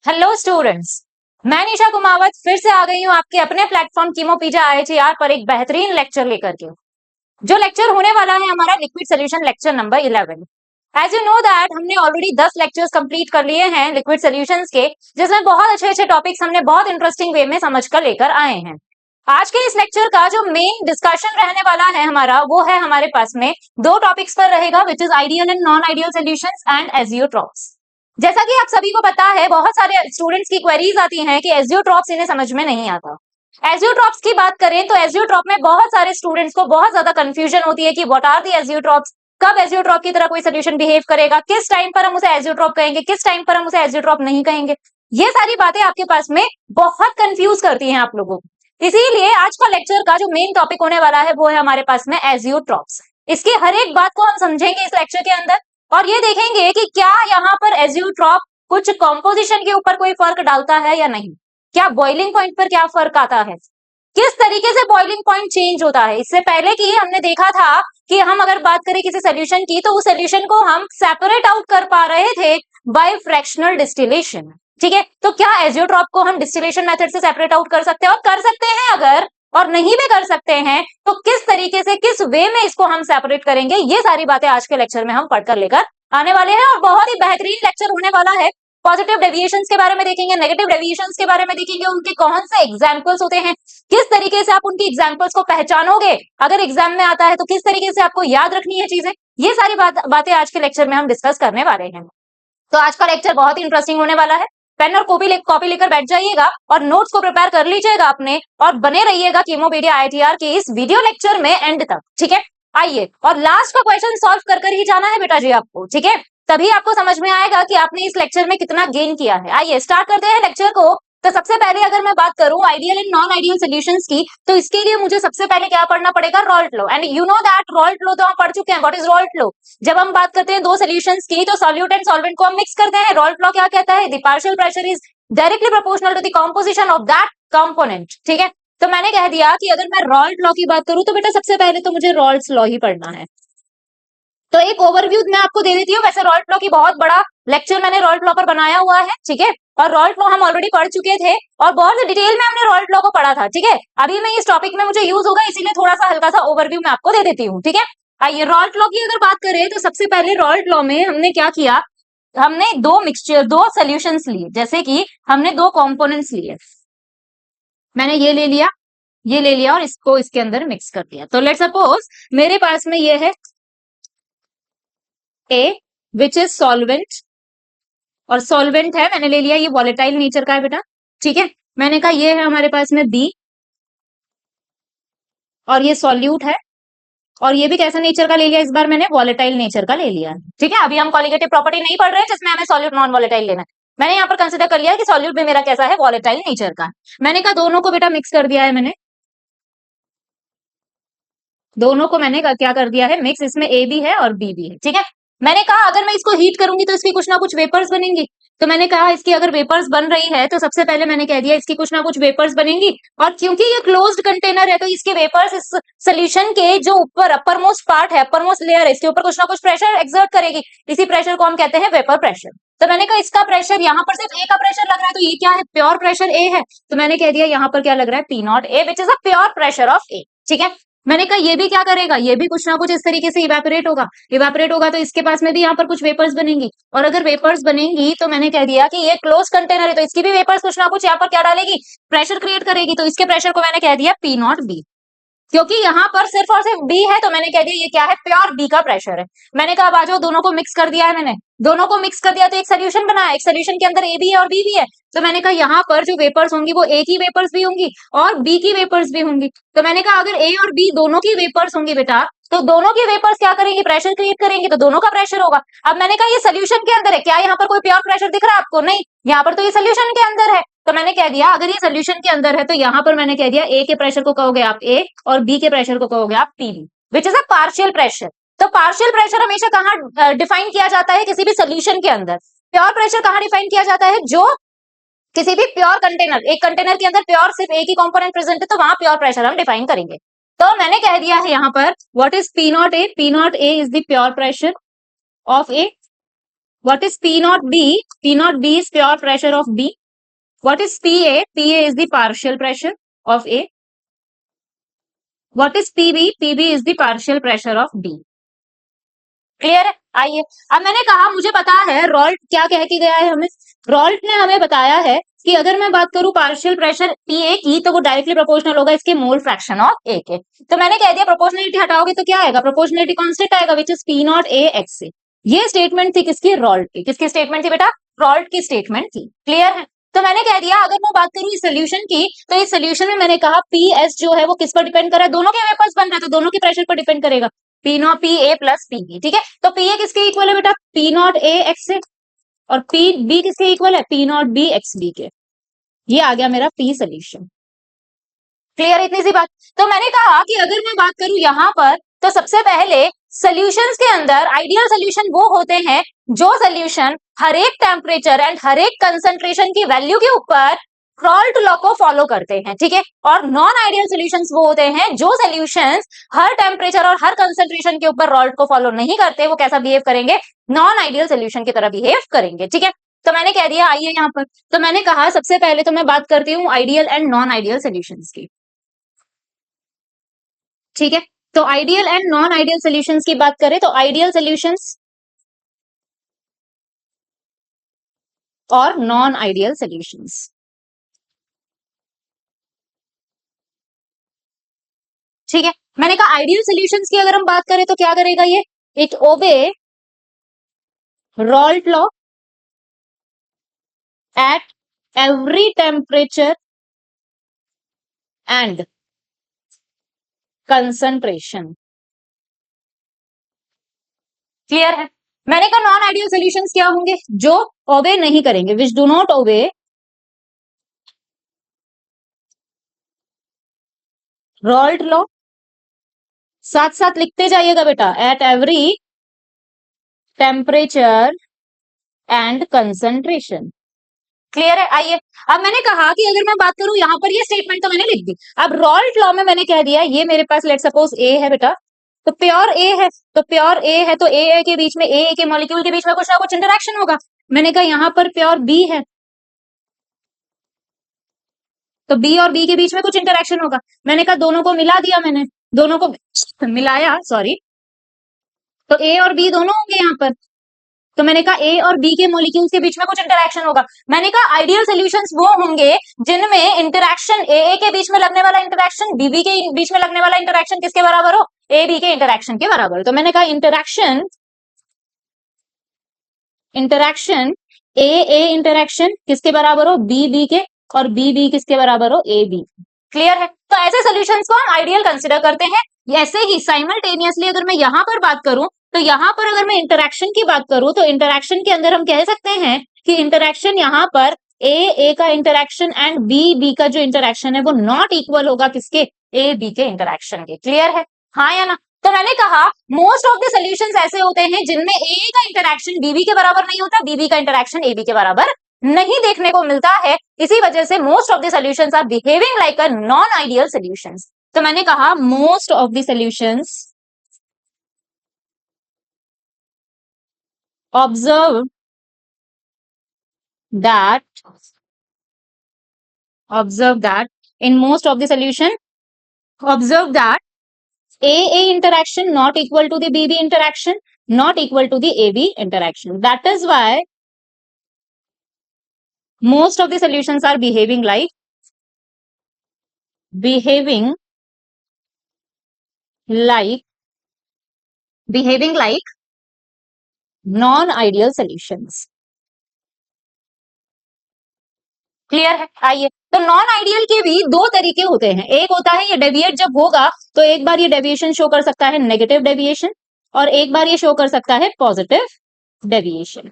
Hello students. मैं निशा कुमावत फिर से आ गई हूँ आपके अपने प्लेटफॉर्म कीमोपीजा आईएचआर पर एक बेहतरीन लेक्चर लेकर के। जो लेक्चर होने वाला है हमारा liquid solution lecture number 11। As you know that हमने ऑलरेडी 10 लेक्चर्स कंप्लीट कर लिए हैं लिक्विड सोल्यूशंस के, जिसमें बहुत अच्छे अच्छे टॉपिक्स हमने बहुत इंटरेस्टिंग वे में समझ कर लेकर आए हैं। आज के इस लेक्चर का जो मेन डिस्कशन रहने वाला है हमारा, वो है हमारे पास में दो टॉपिक्स पर रहेगा, which is ideal and non ideal solutions and azeotropes. जैसा कि आप सभी को पता है, बहुत सारे स्टूडेंट्स की क्वेरीज आती हैं कि एजियोट्रॉप्स इन्हें समझ में नहीं आता। एजियोट्रॉप्स की बात करें तो एजियोट्रॉप में बहुत सारे स्टूडेंट्स को बहुत ज्यादा कंफ्यूजन होती है कि व्हाट आर द एजियोट्रॉप्स, कब एजियोट्रॉप की तरह कोई सोल्यूशन बिहेव करेगा, किस टाइम पर हम उसे एजियोट्रॉप कहेंगे, किस टाइम पर हम उसे एजियोट्रॉप नहीं कहेंगे। ये सारी बातें आपके पास में बहुत कंफ्यूज करती हैं आप लोगों को। इसीलिए आज का लेक्चर का जो मेन टॉपिक होने वाला है वो है हमारे पास में एजियोट्रॉप्स। इसकी हर एक बात को हम समझेंगे इस लेक्चर के अंदर और ये देखेंगे कि क्या यहाँ पर एजियोट्रॉप कुछ कॉम्पोजिशन के ऊपर कोई फर्क डालता है या नहीं, क्या बॉइलिंग पॉइंट पर क्या फर्क आता है, किस तरीके से बॉइलिंग पॉइंट चेंज होता है। इससे पहले की हमने देखा था कि हम अगर बात करें किसी सोल्यूशन की तो उस सोल्यूशन को हम सेपरेट आउट कर पा रहे थे बाय फ्रैक्शनल डिस्टिलेशन। ठीक है, तो क्या एजियोट्रॉप को हम डिस्टिलेशन मेथड से सेपरेट आउट कर सकते हैं, और कर सकते हैं अगर, और नहीं भी कर सकते हैं तो किस तरीके से, किस वे में इसको हम सेपरेट करेंगे, ये सारी बातें आज के लेक्चर में हम पढ़कर लेकर आने वाले हैं। और बहुत ही बेहतरीन लेक्चर होने वाला है। पॉजिटिव डेविएशंस के बारे में देखेंगे, नेगेटिव डेविएशंस के बारे में देखेंगे, उनके कौन से एग्जांपल्स होते हैं, किस तरीके से आप उनकी एग्जांपल्स को पहचानोगे, अगर एग्जाम में आता है तो किस तरीके से आपको याद रखनी है चीजें, ये सारी बातें आज के लेक्चर में हम डिस्कस करने वाले हैं। तो आज का लेक्चर बहुत ही इंटरेस्टिंग होने वाला है। पेन और कॉपी लेकर बैठ जाइएगा और नोट्स को प्रिपेयर कर लीजिएगा अपने, और बने रहिएगा कीमोपीडिया आईटीआर के इस वीडियो लेक्चर में एंड तक। ठीक है, आइए, और लास्ट का क्वेश्चन सॉल्व कर ही जाना है बेटा जी आपको। ठीक है, तभी आपको समझ में आएगा कि आपने इस लेक्चर में कितना गेन किया है। आइए स्टार्ट करते हैं लेक्चर को। तो सबसे पहले अगर मैं बात करूं ideal and non ideal solutions की, तो इसके लिए मुझे सबसे पहले क्या पढ़ना पड़ेगा, Raoult law. And you know that Raoult law तो हम पढ़ चुके हैं। What is Raoult law? जब हम बात करते हैं दो सॉल्यूशंस की तो सॉल्यूट एंड सॉल्वेंट को हम मिक्स करते हैं। रॉल्ट लॉ क्या कहता है? The partial pressure is directly proportional to the composition of that component. ठीक है, तो मैंने कह दिया कि अगर मैं रॉल्ट लॉ की बात करूं तो बेटा सबसे पहले तो मुझे रॉल्ट्स लॉ ही पढ़ना है। तो एक ओवरव्यू मैं आपको दे देती हूँ। वैसे रॉल्ट लॉ की बहुत बड़ा लेक्चर मैंने रॉल्ट लॉ पर बनाया हुआ है। ठीक है, और रॉल्ट लॉ हम ऑलरेडी पढ़ चुके थे और बहुत डिटेल में हमने रॉल्ट लॉ को पढ़ा था। ठीक है, अभी मैं इस टॉपिक में मुझे यूज होगा, इसीलिए थोड़ा सा हल्का सा ओवरव्यू मैं आपको दे देती हूँ। ठीक है, आइए रॉल्ट लॉ की अगर बात करें तो सबसे पहले रॉल्ट लॉ में हमने क्या किया, हमने दो सोल्यूशंस लिए। जैसे कि हमने दो कॉम्पोनेंट्स लिए, मैंने ये ले लिया, ये ले लिया और इसको इसके अंदर मिक्स कर दिया। तो लेट्स सपोज मेरे पास में ये है A विच इज सॉल्वेंट, और सॉल्वेंट है मैंने ले लिया, ये वॉलेटाइल नेचर का है बेटा। ठीक है, मैंने कहा ये है हमारे पास में B, और ये सॉल्यूट है, और ये भी कैसा नेचर का ले लिया, इस बार मैंने वॉलेटाइल नेचर का ले लिया। ठीक है, अभी हम कॉलिगेटिव प्रॉपर्टी नहीं पढ़ रहे हैं जिसमें हमें सॉल्यूट नॉन वॉलेटाइल लेना है। मैंने यहाँ पर कंसिडर कर लिया कि सॉल्यूट भी मेरा कैसा है, वॉलेटाइल नेचर का। मैंने कहा दोनों को बेटा मिक्स कर दिया है मैंने, दोनों को मैंने क्या कर दिया है, मिक्स। इसमें A भी है और B भी है। ठीक है, मैंने कहा अगर मैं इसको हीट करूंगी तो इसकी कुछ ना कुछ वेपर्स बनेंगी। तो मैंने कहा इसकी अगर वेपर्स बन रही है तो सबसे पहले मैंने कह दिया इसकी कुछ ना कुछ वेपर्स बनेंगी, और क्योंकि ये क्लोज्ड कंटेनर है तो इसके वेपर्स इस सोल्यूशन के जो ऊपर अपर मोस्ट पार्ट है, अपर मोस्ट लेयर है, इसके ऊपर कुछ ना कुछ प्रेशर एक्सर्ट करेगी। इसी प्रेशर को हम कहते हैं वेपर प्रेशर। तो मैंने कहा इसका प्रेशर, यहाँ पर सिर्फ A का प्रेशर लग रहा है तो ये क्या है, प्योर प्रेशर A है। तो मैंने कह दिया यहाँ पर क्या लग रहा है, P not A which is a pure pressure of A। ठीक है, मैंने कहा ये भी क्या करेगा, ये भी कुछ ना कुछ इस तरीके से इवेपोरेट होगा। इवेपोरेट होगा तो इसके पास में भी यहाँ पर कुछ वेपर्स बनेंगी, और अगर वेपर्स बनेंगी तो मैंने कह दिया कि ये क्लोज कंटेनर है तो इसकी भी वेपर्स कुछ ना कुछ यहाँ पर क्या डालेगी, प्रेशर क्रिएट करेगी। तो इसके प्रेशर को मैंने कह दिया P नॉट B। क्योंकि यहाँ पर सिर्फ और सिर्फ B है तो मैंने कह दिया ये क्या है, प्योर B का प्रेशर है। मैंने कहा अब आ जाओ, दोनों को मिक्स कर दिया है मैंने, दोनों को मिक्स कर दिया तो एक सोल्यूशन बना। एक सोल्यूशन के अंदर A भी है और B भी है। तो मैंने कहा यहाँ पर जो वेपर्स होंगी वो A की वेपर्स भी होंगी और B की वेपर्स भी होंगी। तो मैंने कहा अगर A और B दोनों की वेपर्स होंगी बेटा, तो दोनों की वेपर्स क्या करेंगी, प्रेशर क्रिएट करेंगी, तो दोनों का प्रेशर होगा। अब मैंने कहा ये सोल्यूशन के अंदर है, क्या यहाँ पर कोई प्योर प्रेशर दिख रहा है आपको? नहीं, यहाँ पर तो ये सोल्यूशन के अंदर है। तो मैंने कह दिया अगर ये सोल्यूशन के अंदर है तो यहाँ पर मैंने कह दिया A के प्रेशर को कहोगे आप A और B के प्रेशर को कहोगे आप PB, which is a partial pressure. तो पार्शियल प्रेशर हमेशा कहाँ डिफाइन किया जाता है, किसी भी सोल्यूशन के अंदर। प्योर प्रेशर कहाँ डिफाइन किया जाता है, जो किसी भी प्योर कंटेनर, एक कंटेनर के अंदर प्योर सिर्फ एक ही कंपोनेंट प्रेजेंट है तो वहां प्योर प्रेशर हम डिफाइन करेंगे। तो मैंने कह दिया है यहाँ पर what is P not A, P not A is the pure pressure of A, What is P naught B? P naught B is pure pressure of B. What is PA? PA is the partial pressure of A. What is PB? PB is the partial pressure of B. Clear है? आइए, अब मैंने कहा मुझे पता है Raoult क्या कह के गया है हमें, रॉल्ट ने हमें बताया है कि अगर मैं बात करूं पार्शियल प्रेशर पीए की तो वो डायरेक्टली प्रोपोर्शनल होगा इसके मोल फ्रैक्शन ऑफ ए के। तो मैंने कह दिया प्रोपोर्शनलिटी हटाओगे तो क्या आएगा, प्रोपोर्शनलिटी कांस्टेंट आएगा which is P naught a x से। ये स्टेटमेंट थी किसकी, रॉल्ट की। किसकी स्टेटमेंट थी बेटा, रॉल्ट की स्टेटमेंट थी। क्लियर है? तो मैंने कह दिया अगर मैं बात करूं इस सोल्यूशन की तो इस सोल्यूशन में मैंने कहा पी एस जो है वो किस पर डिपेंड कर रहा है, दोनों के वेपर्स बन रहा है तो दोनों के प्रेशर पर डिपेंड करेगा, p naught p a plus p b. ठीक है, तो पी ए किसके इक्वल है बेटा, पी नॉट ए एक्स से, और पी बी किसके इक्वल है, p naught b x b के। ये आ गया मेरा पी सोल्यूशन। क्लियर, इतनी सी बात। तो मैंने कहा कि अगर मैं बात करूं यहां पर तो सबसे पहले सॉल्यूशंस के अंदर आइडियल सॉल्यूशन वो होते हैं जो सॉल्यूशन हर एक टेम्परेचर एंड हर एक कंसंट्रेशन की वैल्यू के ऊपर रॉल्ट लॉ को फॉलो करते हैं। ठीक है, और नॉन आइडियल सॉल्यूशंस वो होते हैं जो सॉल्यूशंस हर टेम्परेचर और हर कंसंट्रेशन के ऊपर रॉल्ट को फॉलो नहीं करते, वो कैसा बिहेव करेंगे, नॉन आइडियल सॉल्यूशन की तरह बिहेव करेंगे। ठीक है, तो मैंने कह दिया आइए यहां पर, तो मैंने कहा सबसे पहले तो मैं बात करती हूँ ideal and non ideal solutions की। ठीक है, तो ideal and non ideal solutions की बात करें तो आइडियल सॉल्यूशंस और नॉन आइडियल सॉल्यूशंस। ठीक है, मैंने कहा आइडियल सॉल्यूशंस की अगर हम बात करें तो क्या करेगा ये, it obey Raoult law at every temperature and concentration. Clear है? मैंने कहा नॉन आइडियल सॉल्यूशंस क्या होंगे, जो ओबे नहीं करेंगे, which do not obey Raoult law, साथ साथ लिखते जाइएगा बेटा, eight every temperature and concentration. Clear है? आइए, अब मैंने कहा कि अगर मैं बात करूं यहां पर ये स्टेटमेंट तो मैंने लिख दी, अब रॉल्ट लॉ में मैंने कह दिया ये मेरे पास लेट सपोज ए है बेटा, तो प्योर ए है, तो प्योर ए है तो ए के बीच में, ए के मॉलिक्यूल के बीच में कुछ ना कुछ इंटरेक्शन होगा। मैंने कहा यहां पर प्योर बी है तो बी और बी के बीच में कुछ इंटरेक्शन होगा। मैंने कहा दोनों को मिला दिया, मैंने दोनों को मिलाया, सॉरी, तो ए और बी दोनों होंगे यहाँ पर। तो मैंने कहा ए और बी के मॉलिक्यूल्स के बीच में कुछ इंटरेक्शन होगा। मैंने कहा आइडियल सॉल्यूशंस वो होंगे जिनमें इंटरेक्शन ए के बीच में लगने वाला इंटरेक्शन बी के बीच में लगने वाला इंटरेक्शन किसके बराबर हो, ए बी के इंटरेक्शन के बराबर। तो मैंने कहा इंटरेक्शन इंटरेक्शन ए इंटरेक्शन किसके बराबर हो, बी बी के, और बी बी किसके बराबर हो, ए बी। क्लियर है? तो ऐसे सॉल्यूशंस को हम आइडियल कंसिडर करते हैं। ऐसे ही साइमल्टेनियसली अगर मैं यहां पर बात करूं तो यहां पर अगर मैं इंटरेक्शन की बात करूं तो इंटरेक्शन के अंदर हम कह सकते हैं कि इंटरेक्शन यहां पर ए का इंटरेक्शन एंड बी बी का जो इंटरेक्शन है वो नॉट इक्वल होगा किसके, ए बी के इंटरेक्शन के। क्लियर है? हाँ या ना? तो मैंने कहा मोस्ट ऑफ द सॉल्यूशंस ऐसे होते हैं जिनमें ए का इंटरेक्शन बीबी के बराबर नहीं होता, बीबी का इंटरेक्शन ए बी के बराबर नहीं देखने को मिलता है। इसी वजह से most of the solutions are behaving like a non ideal solutions. तो मैंने कहा most of the solutions observe that in most of the solution observe that A interaction not equal to the BB interaction, not equal to the AB interaction. That is why most of the solutions are behaving like non-ideal solutions. Clear है? आइए, तो non ideal के भी दो तरीके होते हैं। एक होता है ये डेविएट जब होगा तो एक बार ये डेविएशन शो कर सकता है नेगेटिव डेविएशन, और एक बार ये शो कर सकता है पॉजिटिव डेविएशन।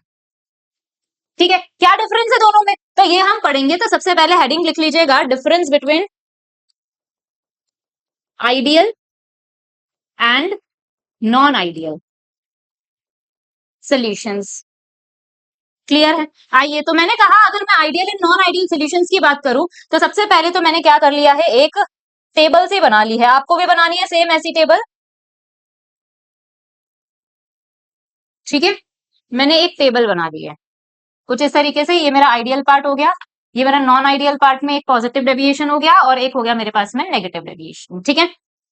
ठीक है, क्या डिफरेंस है दोनों में, तो ये हम पढ़ेंगे। तो सबसे पहले हेडिंग लिख लीजिएगा, difference between ideal and non ideal solutions. Clear है? आइए, तो मैंने कहा अगर मैं ideal and non ideal solutions की बात करूं तो सबसे पहले तो मैंने क्या कर लिया है, एक टेबल से बना ली है। आपको भी बनानी है सेम ऐसी टेबल। ठीक है, मैंने एक टेबल बना दी है कुछ इस तरीके से। ये मेरा आइडियल पार्ट हो गया, ये मेरा नॉन आइडियल पार्ट में एक पॉजिटिव डेविएशन हो गया और एक हो गया मेरे पास में नेगेटिव डेविएशन। ठीक है,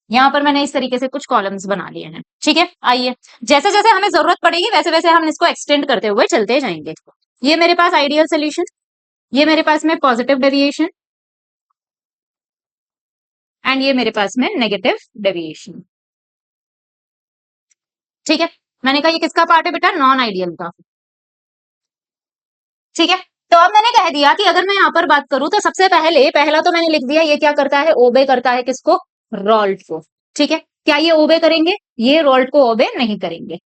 यहाँ पर मैंने इस तरीके से कुछ कॉलम्स बना लिए हैं। ठीक है, आइए जैसे जैसे हमें जरूरत पड़ेगी वैसे वैसे हम इसको एक्सटेंड करते हुए चलते जाएंगे। ये मेरे पास आइडियल सोल्यूशन, ये मेरे पास में पॉजिटिव डेविएशन एंड ये मेरे पास में नेगेटिव डेविएशन। ठीक है, मैंने कहा ये किसका पार्ट है बेटा, नॉन आइडियल का। ठीक है, तो अब मैंने कह दिया कि अगर मैं यहाँ पर बात करूं तो सबसे पहला तो मैंने लिख दिया ये क्या करता है, ओबे करता है किसको, रॉल्ट को। ठीक है, क्या ये ओबे करेंगे, ये रॉल्ट को ओबे नहीं करेंगे।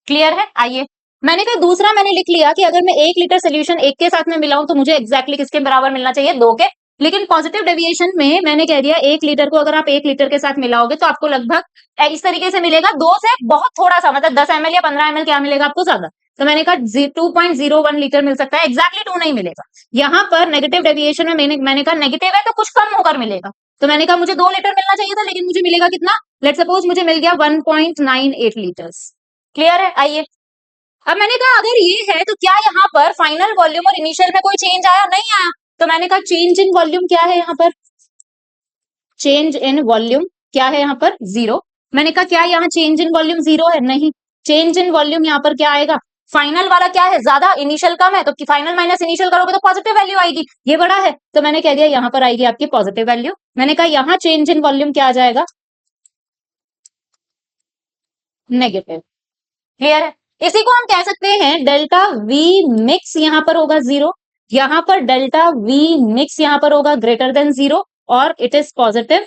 क्लियर है, आइए मैंने कहा दूसरा मैंने लिख लिया कि अगर मैं 1 लीटर सोल्यूशन 1 के साथ में मिलाऊं तो मुझे एग्जैक्टली किसके बराबर मिलना चाहिए, 2 के। लेकिन पॉजिटिव डेविएशन में मैंने कह दिया 1 लीटर को अगर आप 1 लीटर के साथ मिलाओगे तो आपको लगभग इस तरीके से मिलेगा, 2 से बहुत थोड़ा सा, मतलब 10 ml या 15 ml क्या मिलेगा आपको ज्यादा। तो मैंने कहा 2.01 लीटर मिल सकता है, एग्जैक्टली 2 नहीं मिलेगा। यहाँ पर नेगेटिव डेविएशन में मैंने कहा नेगेटिव है तो कुछ कम होकर मिलेगा, तो मैंने कहा मुझे 2 लीटर मिलना चाहिए था लेकिन मुझे मिलेगा कितना, लेट सपोज मुझे मिल गया 1.98 लीटर्स। क्लियर है, आइए अब मैंने कहा अगर ये है तो क्या यहाँ पर फाइनल वॉल्यूम और इनिशियल में कोई चेंज आया, नहीं आया। तो मैंने कहा चेंज इन वॉल्यूम क्या है यहाँ पर, चेंज इन वॉल्यूम क्या है यहाँ पर, 0। मैंने कहा क्या यहाँ चेंज इन वॉल्यूम 0 है, नहीं। चेंज इन वॉल्यूम यहाँ पर क्या आएगा, फाइनल वाला क्या है, ज्यादा, इनिशियल कम है, तो फाइनल माइनस इनिशियल करोगे तो पॉजिटिव वैल्यू आएगी, ये बड़ा है तो मैंने कह दिया यहाँ पर आएगी आपकी पॉजिटिव वैल्यू। मैंने कहा यहाँ चेंज इन वॉल्यूम क्या आ जाएगा, नेगेटिव। क्लियर है, इसी को हम कह सकते हैं डेल्टा वी मिक्स यहाँ पर होगा 0, यहाँ पर डेल्टा वी मिक्स यहाँ पर होगा ग्रेटर देन 0 और इट इज पॉजिटिव,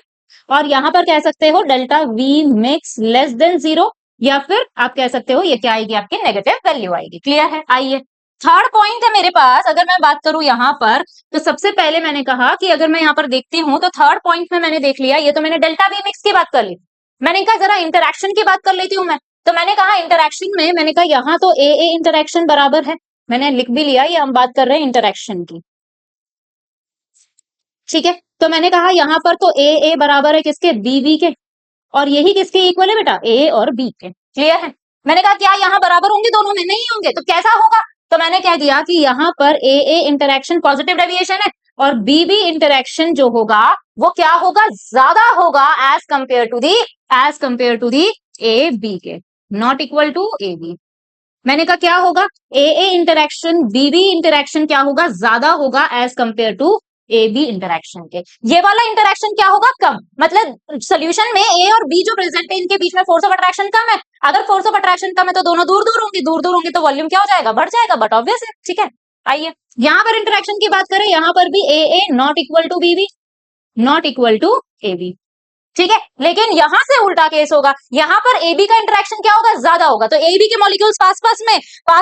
और यहाँ पर कह सकते हो delta we mix less than 0, या फिर आप कह सकते हो ये क्या आएगी आपकी नेगेटिव वैल्यू आएगी। क्लियर है, आइए थर्ड पॉइंट है मेरे पास, अगर मैं बात करूं यहाँ पर तो सबसे पहले मैंने कहा कि अगर मैं यहाँ पर देखती हूँ तो थर्ड पॉइंट में मैंने देख लिया, ये तो मैंने डेल्टा वी मिक्स की बात कर ली, मैंने कहा जरा इंटरेक्शन की बात कर लेती हूँ मैं। तो मैंने कहा इंटरेक्शन में, मैंने कहा यहाँ तो ए इंटरेक्शन बराबर है, मैंने लिख भी लिया, ये हम बात कर रहे हैं इंटरेक्शन की। ठीक है, तो मैंने कहा यहाँ पर तो ए बराबर है किसके, बी के, और यही किसके इक्वल है बेटा, ए और बी के। क्लियर है, मैंने कहा क्या यहाँ बराबर होंगे दोनों में, नहीं होंगे, तो कैसा होगा, तो मैंने कह दिया कि यहाँ पर ए इंटरेक्शन पॉजिटिव डेविएशन है और बी इंटरेक्शन जो होगा वो क्या होगा, ज्यादा होगा as compare to the A B के, not equal to A B. मैंने कहा क्या होगा, ए इंटरेक्शन बी इंटरेक्शन क्या होगा, ज्यादा होगा as compare to A b interaction के। ये वाला इंटरेक्शन क्या होगा, कम, मतलब सोल्यूशन में ए और बी जो प्रेजेंट है इनके बीच में फोर्स ऑफ अट्रैक्शन कम है। अगर फोर्स ऑफ अट्रैक्शन कम है तो दोनों दूर दूर होंगे तो वॉल्यूम क्या हो जाएगा, बढ़ जाएगा, बट ऑब्वियस है। ठीक है, आइए यहाँ पर इंटरेक्शन की बात करें, यहाँ पर भी A not equal to B not equal to A B. ठीक है, लेकिन यहां से उल्टा केस होगा, यहां पर ए बी का इंटरेक्शन क्या होगा, ज्यादा होगा, तो ए बी के मॉलिक्यूल्स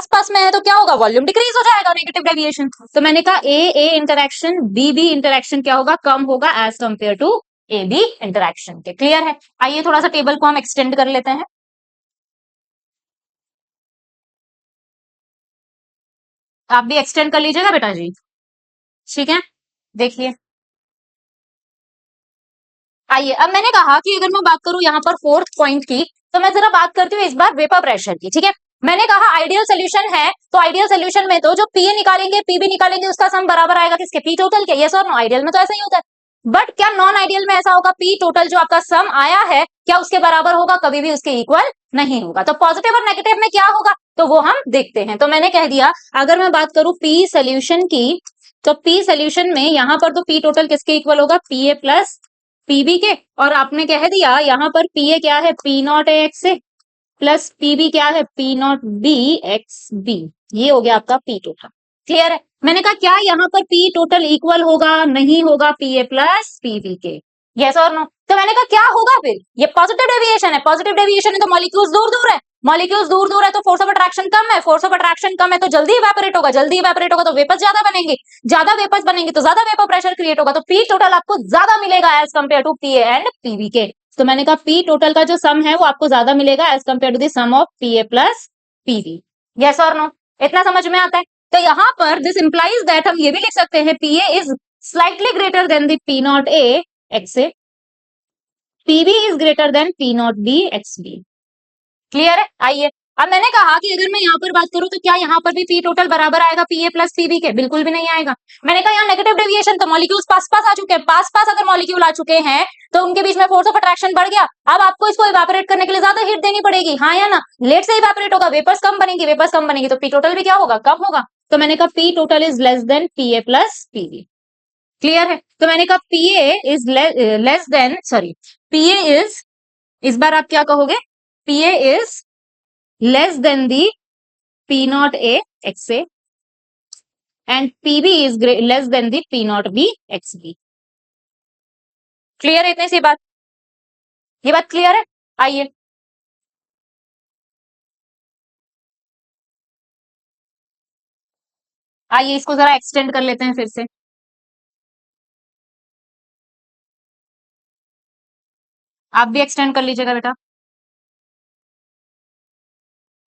पास में है तो क्या होगा, वॉल्यूम डिक्रीज हो जाएगा, नेगेटिव डेविएशन। तो मैंने कहा ए इंटरेक्शन बी इंटरेक्शन क्या होगा, कम होगा as compare to A b interaction के। क्लियर है, आइए थोड़ा सा टेबल को हम एक्सटेंड कर लेते हैं। आप भी एक्सटेंड कर लीजिएगा बेटा जी। ठीक है, देखिए आइए अब मैंने कहा कि अगर मैं बात करूं यहाँ पर फोर्थ पॉइंट की, तो मैं जरा बात करती हूँ इस बार वेपर प्रेशर की। ठीक है, मैंने कहा आइडियल सोल्यूशन है तो आइडियल सोल्यूशन में तो जो पी निकालेंगे पी भी निकालेंगे उसका सम बराबर आएगा किसके, पी टोटल के। यस और नो, आइडियल में तो ऐसा ही होता है, बट क्या नॉन आइडियल में ऐसा होगा, पी टोटल जो आपका सम आया है क्या उसके बराबर होगा, कभी भी उसके इक्वल नहीं होगा। तो पॉजिटिव और नेगेटिव में क्या होगा तो वो हम देखते हैं। तो मैंने कह दिया अगर मैं बात करूं पी सोल्यूशन की, तो पी सोल्यूशन में यहाँ पर तो पी टोटल किसके इक्वल होगा, पी ए प्लस पीबी के, और आपने कह दिया यहाँ पर पी ए क्या है, p naught a x a plus p b क्या है, p naught b x b. ये हो गया आपका पी टोटल। क्लियर है, मैंने कहा क्या यहाँ पर पी टोटल इक्वल होगा, नहीं होगा पी ए प्लस पीबी के। यस और नो, तो मैंने कहा क्या होगा फिर, ये पॉजिटिव डेविएशन है, पॉजिटिव डेविएशन है तो मॉलिक्यूल्स दूर है, मॉलिक्यूल्स दूर है तो फोर्स ऑफ अट्रैक्शन कम है, फोर्स ऑफ अट्रैक्शन कम है तो जल्दी इवेपोरेट होगा, जल्दी इवेपोरेट होगा तो वेपर्स ज्यादा बनेंगे, ज्यादा वेपर्स बनेंगे तो ज्यादा वेपर प्रेशर क्रिएट होगा, तो पी टोटल आपको ज्यादा मिलेगा as compare to p and p b के। तो मैंने कहा पी टोटल का जो सम है वो आपको ज्यादा मिलेगा as compare to the sum of p a plus p b. Yes और नो, इतना समझ में आता है। तो यहाँ पर दिस इंप्लाइज दैट हम ये भी लिख सकते हैं p a is slightly greater than the p naught a x a, p b is greater than p naught b x b. Clear है, आइए अब मैंने कहा कि अगर मैं यहाँ पर बात करूं तो क्या यहाँ पर भी पी टोटल बराबर आएगा पी ए प्लस पीबी के? बिल्कुल भी नहीं आएगा। मैंने कहा यहाँ नेगेटिव डेविएशन, तो मॉलिक्यूल्स पास पास आ चुके हैं, पास पास अगर मॉलिक्यूल आ चुके हैं तो उनके बीच में फोर्स ऑफ अट्रैक्शन बढ़ गया। अब आपको इसको इवेपोरेट करने के लिए ज्यादा हीट देनी पड़ेगी, हाँ या ना? लेट से इवेपोरेट होगा, वेपर्स कम बनेगी, वेपर्स कम बनेगी तो पी टोटल भी क्या होगा? कम होगा। तो मैंने कहा p total is less than p a plus p b. Clear है? तो मैंने कहा p a is less than, sorry, p a is, इस बार आप क्या कहोगे? P a is less than the P naught A XA and PB is less than the P naught B XB। Clear है इतनी सी बात? ये बात क्लियर है? आइए आइए इसको जरा एक्सटेंड कर लेते हैं फिर से। आप भी एक्सटेंड कर लीजिएगा बेटा।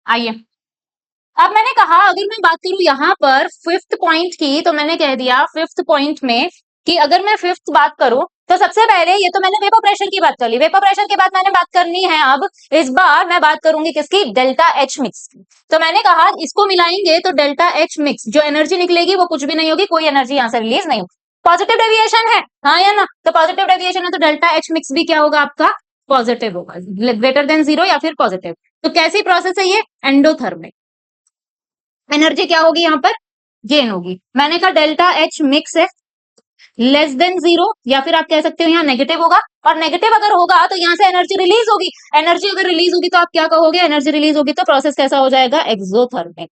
आइए अब मैंने कहा अगर मैं बात करूं यहाँ पर फिफ्थ पॉइंट की, तो मैंने कह दिया फिफ्थ पॉइंट में कि अगर मैं फिफ्थ बात करूं तो सबसे पहले ये तो मैंने वेपर प्रेशर की बात कर ली, वेपर प्रेशर के बाद मैंने बात करनी है अब इस बार मैं बात करूंगी किसकी? डेल्टा एच मिक्स की। तो मैंने कहा इसको मिलाएंगे तो डेल्टा एच मिक्स जो एनर्जी निकलेगी वो कुछ भी नहीं होगी, कोई एनर्जी यहाँ से रिलीज नहीं होगी। पॉजिटिव डेविएशन है, हाँ या ना? तो पॉजिटिव डेविएशन है तो डेल्टा एच मिक्स भी क्या होगा आपका? पॉजिटिव होगा, ग्रेटर देन जीरो या फिर पॉजिटिव। तो कैसी प्रोसेस है ये? एंडोथर्मिक। एनर्जी क्या होगी यहाँ पर? गेन होगी। मैंने कहा डेल्टा एच मिक्स है लेस देन जीरो, या फिर आप कह सकते हो यहाँ नेगेटिव होगा, और नेगेटिव अगर होगा तो यहाँ से एनर्जी रिलीज होगी। एनर्जी अगर रिलीज होगी तो आप क्या कहोगे? एनर्जी रिलीज होगी तो प्रोसेस कैसा हो जाएगा? एक्सोथर्मिक।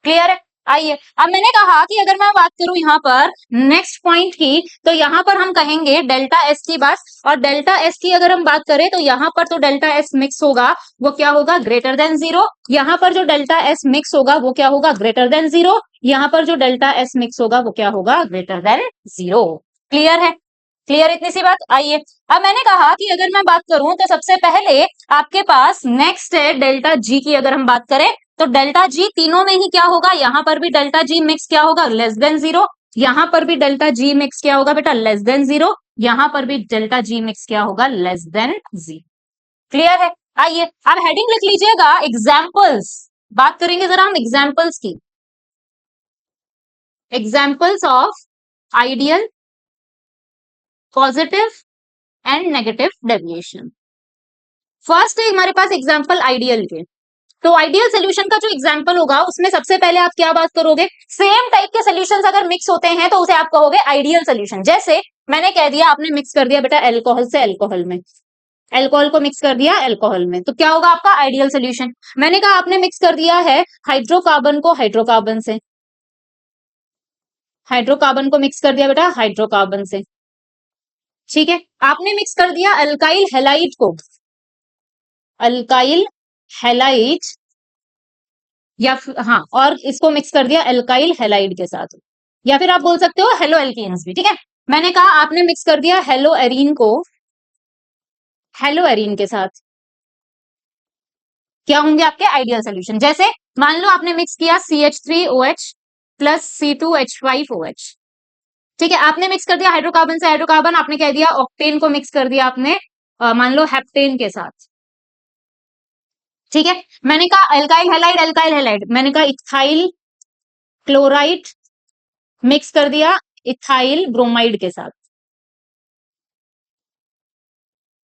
क्लियर है? आइए अब मैंने कहा कि अगर मैं बात करूं यहाँ पर नेक्स्ट पॉइंट की, तो यहाँ पर हम कहेंगे डेल्टा एस की बात, और डेल्टा एस की अगर हम बात करें तो यहाँ पर तो डेल्टा एस मिक्स होगा वो क्या होगा? Greater than zero. यहाँ पर जो डेल्टा एस मिक्स होगा वो क्या होगा? Greater than zero. यहाँ पर जो डेल्टा एस मिक्स होगा वो क्या होगा? Greater than zero. क्लियर है? क्लियर इतनी सी बात? आइए अब मैंने कहा कि अगर मैं बात करूं तो सबसे पहले आपके पास नेक्स्ट है डेल्टा जी की। अगर हम बात करें तो डेल्टा जी तीनों में ही क्या होगा? यहाँ पर भी डेल्टा जी मिक्स क्या होगा? Less than zero. यहाँ पर भी डेल्टा जी मिक्स क्या होगा बेटा? Less than zero. यहाँ पर भी डेल्टा जी मिक्स क्या होगा? Less than zero. क्लियर है? आइए अब हेडिंग लिख लीजिएगा एग्जाम्पल्स। बात करेंगे जरा हम एग्जाम्पल्स की। Examples of ideal, positive and negative deviation. First है हमारे पास एग्जाम्पल आइडियल के। तो आइडियल सोल्यूशन का जो एग्जांपल होगा उसमें सबसे पहले आप क्या बात करोगे? सेम टाइप के सोल्यूशंस अगर मिक्स होते हैं तो उसे आप कहोगे आइडियल सोल्यूशन। जैसे मैंने कह दिया आपने मिक्स कर दिया बेटा एल्कोहल से एल्कोहल में, एल्कोहल को मिक्स कर दिया एल्कोहल में, तो क्या होगा आपका आइडियल सोल्यूशन। मैंने कहा आपने मिक्स कर दिया है हाइड्रोकार्बन को हाइड्रोकार्बन से, हाइड्रोकार्बन को मिक्स कर दिया बेटा हाइड्रोकार्बन से, ठीक है। आपने मिक्स कर दिया अल्काइल हैलाइड को, अल्काइल हैलाइड, या हाँ, और इसको मिक्स कर दिया एल्काइल हैलाइड के साथ, या फिर आप बोल सकते हो हेलो एल्कीन्स भी, ठीक है। मैंने कहा आपने मिक्स कर दिया हेलो एरीन को हेलो एरीन के साथ, क्या होंगे आपके आइडियल सोल्यूशन। जैसे मान लो आपने मिक्स किया CH3OH प्लस C2H5OH, ठीक है। आपने मिक्स कर दिया हाइड्रोकार्बन से हाइड्रोकार्बन, आपने कह दिया ऑक्टेन को मिक्स कर दिया आपने मान लो हेप्टेन के साथ, ठीक है। मैंने कहा एल्काइल हैलाइड, एल्काइल हैलाइड, मैंने कहा इथाइल क्लोराइड मिक्स कर दिया इथाइल ब्रोमाइड के साथ।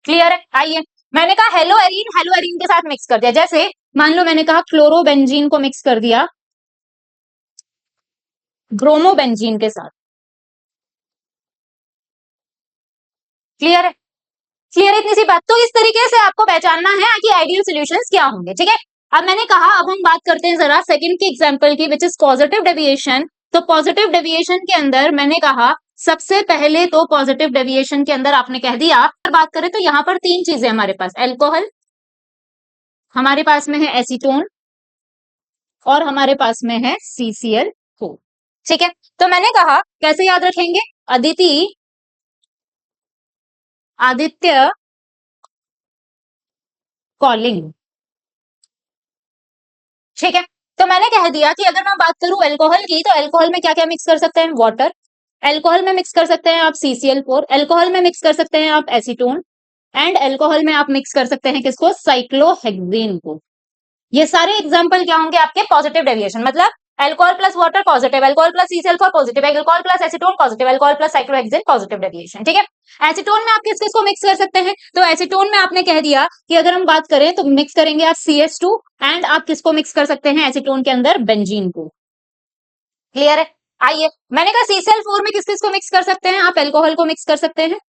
क्लियर है? आइए मैंने कहा हेलो एरीन के साथ मिक्स कर दिया। जैसे मान लो मैंने कहा क्लोरोबेंजीन को मिक्स कर दिया ब्रोमोबेंजीन के साथ। क्लियर है? क्लियर है इतनी सी बात। तो इस तरीके से आपको पहचानना है कि आइडियल सॉल्यूशंस क्या होंगे, ठीक है। अब मैंने कहा अब हम बात करते हैं जरा सेकंड की एग्जांपल की, विच इज पॉजिटिव डेविएशन। तो पॉजिटिव डेविएशन के अंदर मैंने कहा सबसे पहले तो पॉजिटिव डेविएशन के अंदर आपने कह दिया, बात करें तो यहाँ पर तीन चीजें हमारे पास, अल्कोहल, हमारे पास में है एसीटोन, और हमारे पास में है CCl4, ठीक है। तो मैंने कहा कैसे याद रखेंगे? आदित्य कॉलिंग, ठीक है। तो मैंने कह दिया कि अगर मैं बात करूं अल्कोहल की, तो अल्कोहल में क्या क्या मिक्स कर सकते हैं? वाटर, अल्कोहल में मिक्स कर सकते हैं आप CCl4, अल्कोहल में मिक्स कर सकते हैं आप एसीटोन, एंड अल्कोहल में आप मिक्स कर सकते हैं किसको? साइक्लोहेक्सेन को, ये सारे एग्जाम्पल क्या होंगे आपके पॉजिटिव डेविएशन, मतलब alcohol plus water positive, alcohol plus CCl4 positive, alcohol plus acetone positive, alcohol plus cyclohexane positive deviation. ठीक है, एसीटोन में आप किस किस को मिक्स कर सकते हैं, तो एसीटोन में आपने कह दिया कि अगर हम बात करें तो मिक्स करेंगे आप CH2 एंड आप किसको मिक्स कर सकते हैं एसीटोन के अंदर, बेंजीन को। क्लियर है? आइए, मैंने कहा CCl4 में किस किस को मिक्स कर सकते हैं, आप अल्कोहल को मिक्स कर सकते हैं,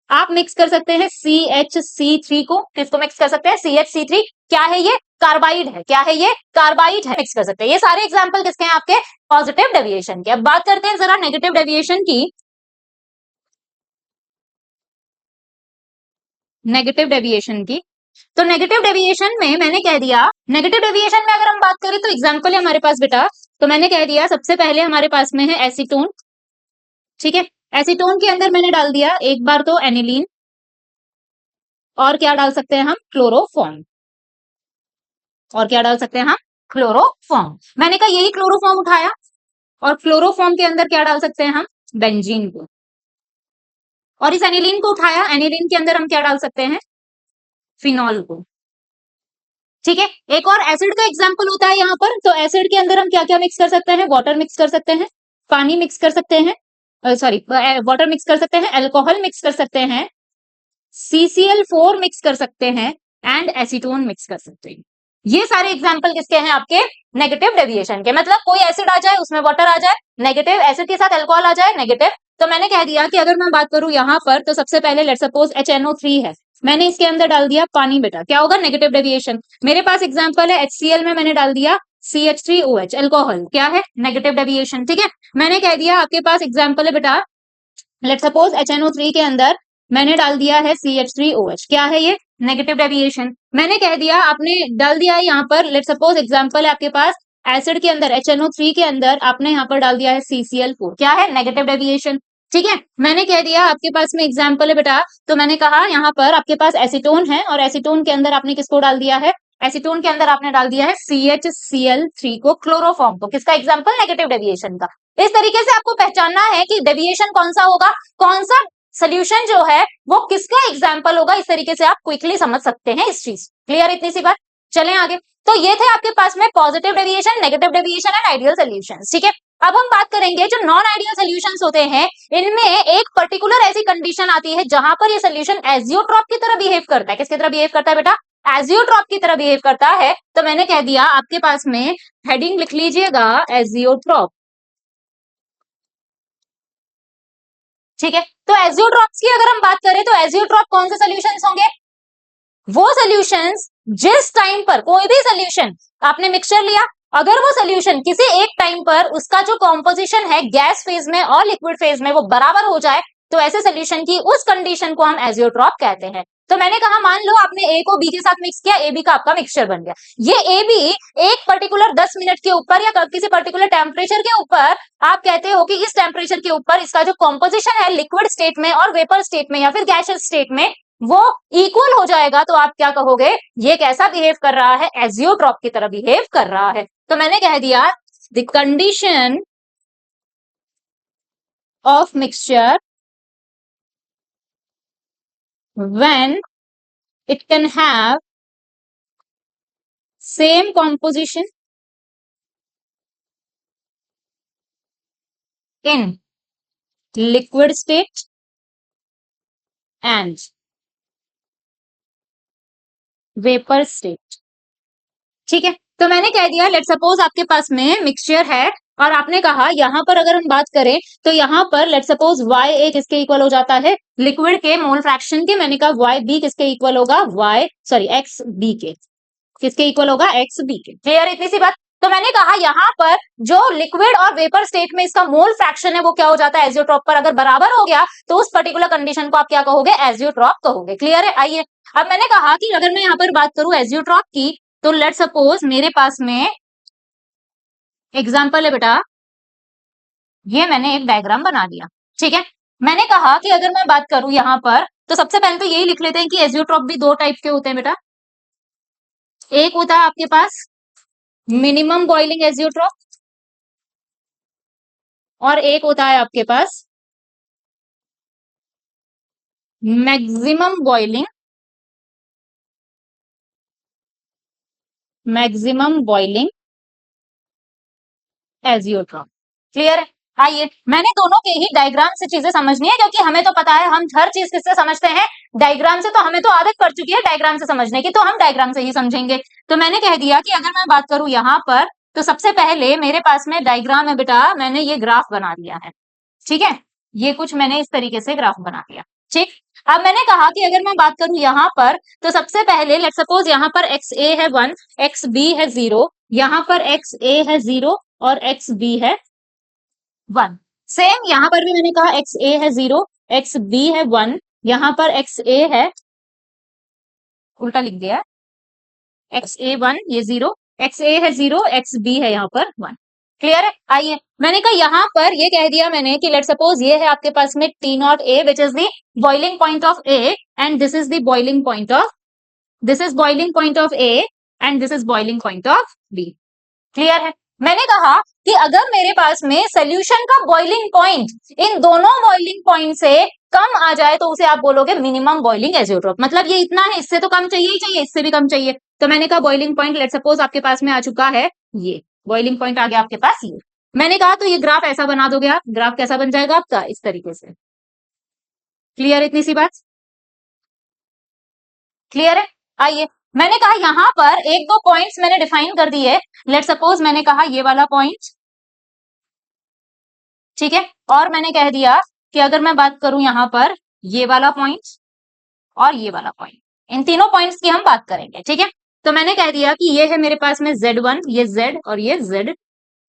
आप मिक्स कर सकते हैं CH3 को, किसको मिक्स कर सकते हैं CH3, क्या है ये, कार्बाइड है, क्या है ये, कार्बाइड है, मिक्स कर सकते हैं। ये सारे एग्जांपल किसके हैं आपके, पॉजिटिव डेविएशन के। अब बात करते हैं जरा नेगेटिव डेविएशन की। नेगेटिव डेविएशन की, तो नेगेटिव डेविएशन में मैंने कह दिया, नेगेटिव डेविएशन में अगर हम बात करें तो एग्जांपल है हमारे पास बेटा, तो मैंने कह दिया सबसे पहले हमारे पास में है एसीटोन। ठीक है, एसीटोन के अंदर मैंने डाल दिया एक बार तो एनिलीन, और क्या डाल सकते हैं हम, क्लोरोफॉर्म, और क्या डाल सकते हैं हम, क्लोरोफॉर्म। मैंने कहा यही क्लोरोफॉर्म उठाया, और क्लोरोफॉर्म के अंदर क्या डाल सकते हैं हम, बेंजीन को, और इस एनिलीन को उठाया, एनिलीन के अंदर हम क्या डाल सकते हैं, फिनॉल को। ठीक है, एक और एसिड का एग्जांपल होता है यहाँ पर, तो एसिड के अंदर हम क्या क्या मिक्स कर सकते हैं, वाटर मिक्स कर सकते हैं, पानी मिक्स कर सकते हैं, सॉरी वाटर मिक्स कर सकते हैं, अल्कोहल मिक्स कर सकते हैं, CCl4 मिक्स कर सकते हैं, एंड एसीटोन मिक्स कर सकते हैं। ये सारे एग्जांपल किसके हैं आपके, नेगेटिव डेविएशन के। मतलब कोई एसिड आ जाए उसमें वाटर आ जाए नेगेटिव, एसिड के साथ अल्कोहल आ जाए नेगेटिव। तो मैंने कह दिया कि अगर मैं बात करूं यहाँ पर, तो सबसे पहले लेट सपोज HNO3 है, मैंने इसके अंदर डाल दिया पानी, बेटा क्या होगा, नेगेटिव डेविएशन। मेरे पास एग्जाम्पल है HCl में मैंने डाल दिया CH3OH, अल्कोहल, क्या है, नेगेटिव डेविएशन। ठीक है, मैंने कह दिया आपके पास एग्जाम्पल है बेटा, लेट सपोज HNO3 के अंदर मैंने डाल दिया है CH3OH, क्या है ये, नेगेटिव डेविएशन। मैंने कह दिया, आपने डाल दिया है यहाँ पर, लेट सपोज एग्जांपल है आपके पास एसिड के अंदर, HNO3 के अंदर आपने यहाँ पर डाल दिया है CCl4, क्या है, नेगेटिव डेविएशन। ठीक है, मैंने कह दिया आपके पास में एग्जाम्पल है बेटा, तो मैंने कहा यहाँ पर आपके पास एसीटोन है, और एसीटोन के अंदर आपने किसको डाल दिया है, एसीटोन के अंदर आपने डाल दिया है CHCl3 को, क्लोरोफॉर्म को, किसका एग्जाम्पल, नेगेटिव डेविएशन का। इस तरीके से आपको पहचानना है कि डेविएशन कौन सा होगा, कौन सा सोल्यूशन जो है वो किसका एग्जाम्पल होगा, इस तरीके से आप क्विकली समझ सकते हैं इस चीज। क्लियर, इतनी सी बात। चलें आगे। तो ये थे आपके पास में positive deviation, negative deviation and ideal solutions. ठीक है, अब हम बात करेंगे जो नॉन आइडियल सॉल्यूशंस होते हैं, इनमें एक पर्टिकुलर ऐसी कंडीशन आती है जहां पर ये सॉल्यूशन एजियोट्रॉप की तरह बिहेव करता है। किसकी तरह बिहेव करता है बेटा, एजियोट्रॉप की तरह बिहेव करता है। तो मैंने कह दिया आपके पास में हेडिंग लिख लीजिएगा एजियोट्रॉप। ठीक है, तो एजियोट्रॉप्स की अगर हम बात करें तो एजियोट्रॉप कौन से सॉल्यूशंस होंगे, वो सॉल्यूशंस जिस टाइम पर कोई भी सॉल्यूशन आपने मिक्सचर लिया, अगर वो सॉल्यूशन किसी एक टाइम पर उसका जो कॉम्पोजिशन है गैस फेज में और लिक्विड फेज में वो बराबर हो जाए, तो ऐसे सॉल्यूशन की उस कंडीशन को हम एजियोट्रॉप कहते हैं। तो मैंने कहा मान लो आपने ए को बी के साथ मिक्स किया, ए बी का आपका मिक्सचर बन गया। ये ए बी एक पर्टिकुलर 10 मिनट के ऊपर या किसी पर्टिकुलर टेम्परेचर के ऊपर, आप कहते हो कि इस टेम्परेचर के ऊपर इसका जो कॉम्पोजिशन है लिक्विड स्टेट में और वेपर स्टेट में या फिर गैसियस स्टेट में वो इक्वल हो जाएगा, तो आप क्या कहोगे, ये कैसा बिहेव कर रहा है, एजियोट्रॉप की तरह बिहेव कर रहा है। तो मैंने कह दिया the condition of mixture when it can have same composition in liquid state and vapour state. ठीक है, तो मैंने कह दिया लेट सपोज आपके पास में मिक्सचर है, और आपने कहा यहां पर अगर हम बात करें तो यहां पर लेट सपोज YA किसके इक्वल हो जाता है, लिक्विड के मोल फ्रैक्शन के। मैंने कहा YB किसके इक्वल होगा, XB के, किसके इक्वल होगा, XB के। क्लियर, इतनी सी बात। तो मैंने कहा यहाँ पर जो लिक्विड और वेपर स्टेट में इसका मोल फ्रैक्शन है वो क्या हो जाता है, एजियोट्रॉप पर अगर बराबर हो गया तो उस पर्टिकुलर कंडीशन को आप क्या कहोगे, एजियोट्रॉप कहोगे। क्लियर है, आइए अब मैंने कहा कि अगर मैं यहाँ पर बात करूं एजियोट्रॉप की, तो लेट सपोज मेरे पास में एग्जाम्पल है बेटा, ये मैंने एक डायग्राम बना दिया। ठीक है, मैंने कहा कि अगर मैं बात करूं यहाँ पर, तो सबसे पहले तो यही लिख लेते हैं कि एजियोट्रॉप भी दो टाइप के होते हैं बेटा। एक होता है आपके पास मिनिमम बॉइलिंग एजियोट्रॉप, और एक होता है आपके पास maximum boiling maximum boiling azeotrope. Clear है? आइए, मैंने दोनों के ही डायग्राम से चीजें समझनी है, क्योंकि हमें तो पता है हम हर चीज किससे समझते हैं, डायग्राम से। तो हमें तो आदत पड़ चुकी है डायग्राम से समझने की, तो हम डायग्राम से ही समझेंगे। तो मैंने कह दिया कि अगर मैं बात करूं यहाँ पर, तो सबसे पहले मेरे पास में डायग्राम है बेटा, मैंने ये ग्राफ बना दिया है। ठीक है, ये कुछ मैंने इस तरीके से ग्राफ बना दिया। ठीक, अब मैंने कहा कि अगर मैं बात करूं यहाँ पर, तो सबसे पहले लेट सपोज यहाँ पर एक्स ए है 1, एक्स बी है 0, यहाँ पर एक्स ए है 0 और एक्स बी है 1। सेम यहाँ पर भी मैंने कहा एक्स ए है 0, एक्स बी है 1, यहाँ पर एक्स ए है, उल्टा लिख दिया, एक्स ए 1 ये 0, एक्स ए है 0, एक्स बी है यहाँ पर 1। क्लियर है? आइए, मैंने कहा यहाँ पर ये कह दिया मैंने कि लेट सपोज ये है आपके पास में T naught A, which is the boiling point of A, and this is the boiling point of, this is boiling point of A, and this is boiling point of B. Clear है? मैंने कहा कि अगर मेरे पास में solution का boiling point in दोनों boiling point से कम आ जाए, तो उसे आप बोलोगे मिनिमम बॉइलिंग एजियोट्रॉप। मतलब ये इतना है, इससे तो कम चाहिए ही चाहिए, इससे भी कम चाहिए। तो मैंने कहा बॉइलिंग पॉइंट लेट सपोज आपके पास में आ चुका है, ये बॉइलिंग पॉइंट आ गया आपके पास ये। मैंने कहा तो ये ग्राफ ऐसा बना दोगे आप, ग्राफ कैसा बन जाएगा आपका, इस तरीके से। क्लियर इतनी सी बात? क्लियर है? आइए, मैंने कहा यहां पर एक दो पॉइंट्स मैंने डिफाइन कर दिए। लेट सपोज मैंने कहा ये वाला पॉइंट, ठीक है, और मैंने कह दिया कि अगर मैं बात करूं यहां पर ये वाला पॉइंट और ये वाला पॉइंट, इन तीनों पॉइंट्स की हम बात करेंगे। ठीक है, तो मैंने कह दिया कि ये है मेरे पास में Z1, ये Z और ये Z।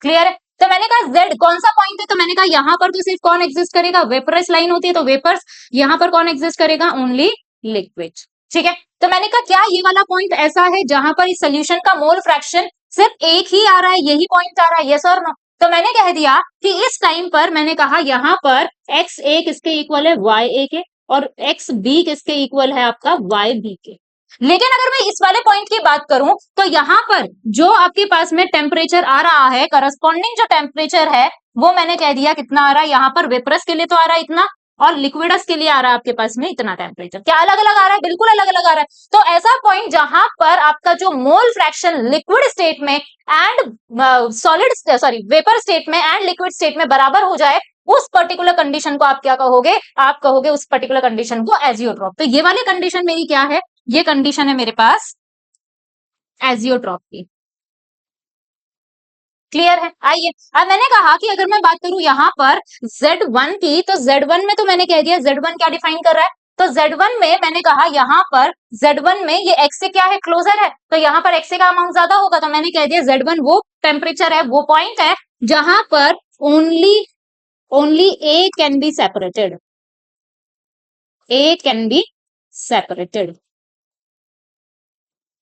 क्लियर है? तो मैंने कहा Z कौन सा पॉइंट है, तो मैंने कहा यहाँ पर तो सिर्फ कौन एग्जिस्ट करेगा, वेपरस लाइन होती है तो वेपर्स। यहाँ पर कौन एग्जिस्ट करेगा, ओनली लिक्विड। ठीक है, तो मैंने कहा क्या ये वाला पॉइंट ऐसा है जहां पर इस सोल्यूशन का मोल फ्रैक्शन सिर्फ एक ही आ रहा है, यही पॉइंट आ रहा है, यस और नो? तो मैंने कह दिया कि इस टाइम पर मैंने कहा यहाँ पर एक्स ए किसके इक्वल है, वाई ए के, और एक्स बी किसके इक्वल है आपका, वाई बी के। लेकिन अगर मैं इस वाले पॉइंट की बात करूं, तो यहाँ पर जो आपके पास में टेम्परेचर आ रहा है, करस्पॉन्डिंग जो टेम्परेचर है, वो मैंने कह दिया कितना आ रहा है, यहाँ पर वेपरस के लिए तो आ रहा है इतना, और लिक्विडस के लिए आ रहा है आपके पास में इतना टेम्परेचर। क्या अलग अलग आ रहा है? बिल्कुल अलग अलग आ रहा है। तो ऐसा पॉइंट जहां पर आपका जो मोल फ्रैक्शन लिक्विड स्टेट में and solid sorry vapour state में एंड लिक्विड स्टेट में बराबर हो जाए, उस पर्टिकुलर कंडीशन को आप क्या कहोगे, आप कहोगे उस पर्टिकुलर कंडीशन को एजियोट्रॉप। तो ये वाली कंडीशन मेरी क्या है, ये कंडीशन है मेरे पास एजियोट्रॉप की। क्लियर है? आइए, अब मैंने कहा कि अगर मैं बात करूं यहाँ पर Z1 की, तो Z1 में तो मैंने कह दिया Z1 क्या डिफाइन कर रहा है, तो Z1 में मैंने कहा यहाँ पर Z1 में ये X से क्या है, क्लोजर है, तो यहाँ पर X से का अमाउंट ज्यादा होगा, तो मैंने कह दिया Z1 वो टेम्परेचर है, वो पॉइंट है जहां पर only A can be separated, A can be separated.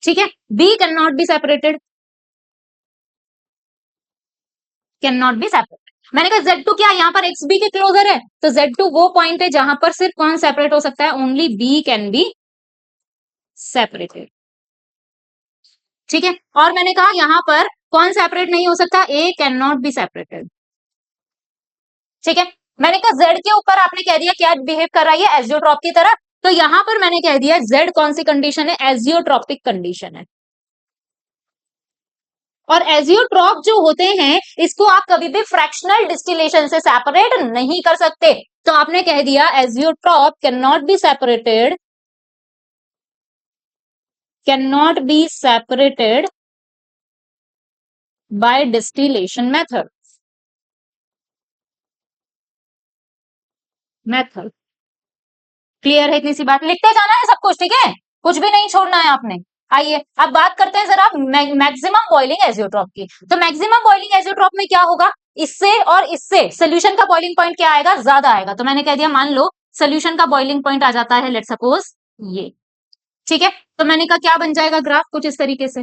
ठीक है, B can not be separated, can not be separated. मैंने कहा Z2 क्या, यहाँ पर XB के क्लोजर है, तो Z2 वो पॉइंट है जहां पर सिर्फ कौन सेपरेट हो सकता है, only B can be separated. ठीक है, और मैंने कहा यहाँ पर कौन सेपरेट नहीं हो सकता, A can not be separated. ठीक है, मैंने कहा Z के ऊपर आपने कह दिया क्या बिहेव कर रहा है, एजियोट्रॉप की तरह, तो यहां पर मैंने कह दिया Z कौन सी कंडीशन है, एजियोट्रॉपिक कंडीशन है। और एजियोट्रॉप जो होते हैं, इसको आप कभी भी फ्रैक्शनल डिस्टिलेशन से सेपरेट नहीं कर सकते। तो आपने कह दिया azeotrope can not be separated, can not be separated by distillation method. Clear है इतनी सी बात? लिखते जाना है सब कुछ, ठीक है, कुछ भी नहीं छोड़ना है आपने। आइए, अब बात करते हैं जरा मैक्सिमम बॉइलिंग एजियोट्रॉप की। तो मैक्सिमम बॉइलिंग एजियोट्रॉप में क्या होगा, इससे और इससे सोल्यूशन का बॉइलिंग पॉइंट क्या आएगा, ज्यादा आएगा। तो मैंने कह दिया मान लो सोल्यूशन का बॉइलिंग पॉइंट आ जाता है लेट सपोज ये। ठीक है, तो मैंने कहा क्या बन जाएगा ग्राफ, कुछ इस तरीके से।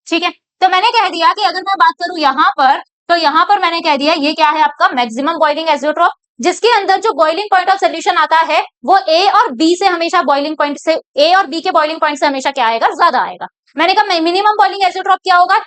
ठीक है, तो मैंने कह दिया कि अगर मैं बात करूं यहां पर, तो यहां पर मैंने कह दिया ये क्या है आपका मैक्सिमम बॉइलिंग एजियोट्रॉप, जिसके अंदर जो बॉइलिंग पॉइंट ऑफ सोल्यूशन आता है वो ए और बी से हमेशा बॉइलिंग पॉइंट से, ए और बी के बॉइलिंग पॉइंट से हमेशा क्या आएगा, ज्यादा आएगा। मैंने कहा मिनिमम बॉइलिंग एजियोट्रॉप क्या होगा,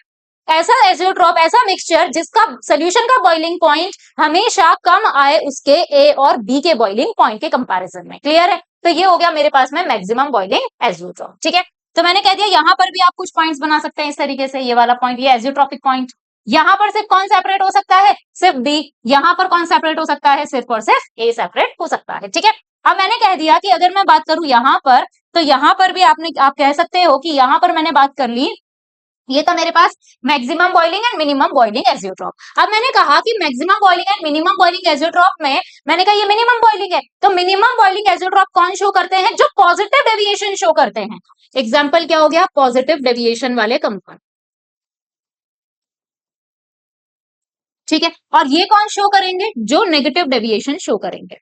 ऐसा एजियोट्रॉप, ऐसा मिक्सचर जिसका सोल्यूशन का बॉइलिंग पॉइंट हमेशा कम आए उसके ए और बी के बॉइलिंग पॉइंट के कंपैरिजन में। क्लियर है? तो ये हो गया मेरे पास में मैक्सिमम बॉइलिंग एजियोट्रॉप। ठीक है, तो मैंने कह दिया यहाँ पर भी आप कुछ पॉइंट्स बना सकते हैं इस तरीके से, ये वाला पॉइंट, ये एजियोट्रॉपिक पॉइंट। यहाँ पर सिर्फ कौन सेपरेट हो सकता है? सिर्फ बी। यहाँ पर कौन सेपरेट हो सकता है? सिर्फ और सिर्फ ए सेपरेट हो सकता है, ठीक है। अब मैंने कह दिया कि अगर मैं बात करूं यहाँ पर, तो यहाँ पर भी आप कह सकते हो कि यहाँ पर मैंने बात कर ली, ये था मेरे पास maximum boiling and minimum boiling azeotrope. अब मैंने कहा कि maximum boiling and minimum boiling azeotrope में मैंने कहा ये मिनिमम बॉइलिंग है, तो मिनिमम बॉइलिंग एजियोट्रॉप कौन शो करते हैं? जो पॉजिटिव डेविएशन शो करते हैं। एग्जाम्पल क्या हो गया? पॉजिटिव डेविएशन वाले कंपाउंड, ठीक है। और ये कौन शो करेंगे? जो नेगेटिव डेविएशन शो करेंगे।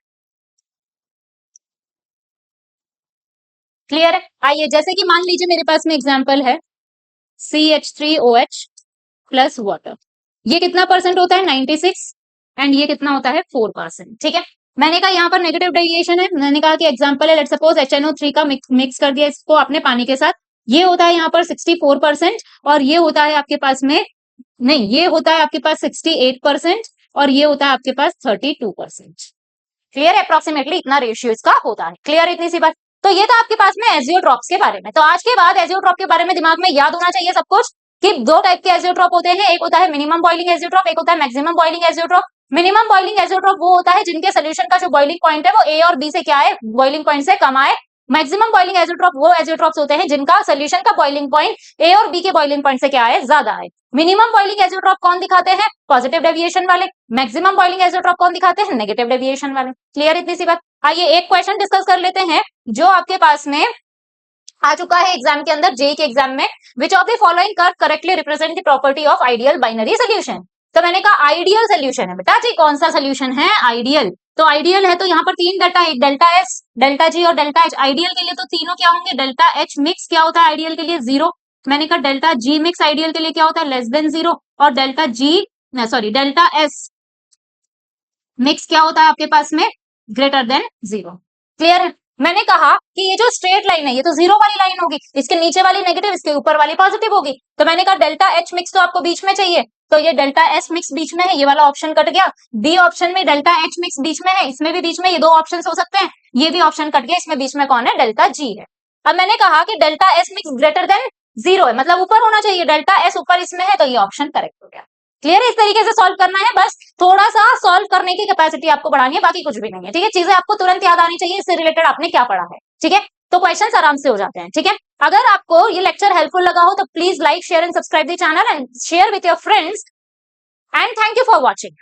क्लियर है? आइए, जैसे कि मान लीजिए मेरे पास में एग्जाम्पल है CH3OH प्लस वाटर, ये कितना परसेंट होता है? 96, एंड ये कितना होता है? 4%, ठीक है। मैंने कहा यहाँ पर नेगेटिव डेविएशन है, मैंने कहा कि एग्जांपल है, लेट्स सपोज HNO3 का मिक्स कर दिया इसको आपने पानी के साथ, ये होता है यहाँ पर 64%, और ये होता है आपके पास में, नहीं, ये होता है आपके पास 68%, और ये होता है आपके पास 32%। क्लियर? अप्रोक्सीमेटली इतना रेशियो इसका होता है। क्लियर इतनी सी बात? तो ये था आपके पास में एजियोट्रॉप्स के बारे में। तो आज के बाद एजियोट्रॉप के बारे में दिमाग में याद होना चाहिए सब कुछ, कि दो टाइप के एजियोट्रॉप होते हैं, एक होता है मिनिमम बॉइलिंग एजियोट्रॉप, एक होता है maximum boiling azeotrope. Minimum boiling azeotrope वो होता है जिनके सोल्यूशन का जो बॉइलिंग पॉइंट है वो ए और बी से क्या है? बॉइलिंग पॉइंट से कम आए। मैक्सिमम बॉइलिंग एजियोट्रॉप वो एजियोट्रॉप्स होते हैं जिनका सोल्यूशन का बॉइलिंग पॉइंट ए और बी के बॉइलिंग पॉइंट से क्या है? ज्यादा है। मिनिमम बॉइलिंग एजियोट्रॉप कौन दिखाते हैं? पॉजिटिव डेविएशन वाले। मैक्सिमम बॉइलिंग एजियोट्रॉप कौन दिखाते हैं? नेगेटिव डेविएशन वाले। क्लियर इतनी सी बात? आइए एक क्वेश्चन डिस्कस कर लेते हैं जो आपके पास में आ चुका है एग्जाम के अंदर, जेई के एग्जाम में। Which of the following curve correctly represent the property of ideal binary solution? तो मैंने कहा आइडियल सोल्यूशन है बेटा जी। कौन सा सोल्यूशन है? आइडियल। तो आइडियल है तो यहाँ पर तीन डेल्टा, एक डेल्टा एस, डेल्टा जी और डेल्टा एच। आइडियल के लिए तो तीनों क्या होंगे? डेल्टा एच मिक्स क्या होता है आइडियल के लिए? 0। मैंने कहा डेल्टा जी मिक्स आइडियल के लिए क्या होता है? Less than 0। और delta G, sorry, delta S mix क्या होता है आपके पास में? Greater than 0। क्लियर है? मैंने कहा कि ये जो स्ट्रेट लाइन है ये तो 0 वाली लाइन होगी, इसके नीचे वाली नेगेटिव, इसके ऊपर वाली पॉजिटिव होगी। तो मैंने कहा डेल्टा एच मिक्स तो आपको बीच में चाहिए, तो ये डेल्टा एस मिक्स बीच में है, ये वाला ऑप्शन कट गया। बी ऑप्शन में डेल्टा एच मिक्स बीच में है, इसमें भी बीच में, ये दो ऑप्शन हो सकते हैं, ये भी ऑप्शन कट गया, इसमें बीच में कौन है? डेल्टा जी है। अब मैंने कहा कि delta S mix greater than 0 है, मतलब ऊपर होना चाहिए, डेल्टा एस ऊपर इसमें है, तो ये ऑप्शन करेक्ट हो गया। क्लियर है? इस तरीके से सॉल्व करना है, बस थोड़ा सा सॉल्व करने की कैपेसिटी आपको बढ़ानी है, बाकी कुछ भी नहीं है, ठीक है। चीजें आपको तुरंत याद आनी चाहिए, इससे रिलेटेड आपने क्या पढ़ा है, ठीक है। तो क्वेश्चंस आराम से हो जाते हैं, ठीक है। अगर आपको ये लेक्चर हेल्पफुल लगा हो तो please like, share and subscribe the channel and share with your friends, and thank you for watching.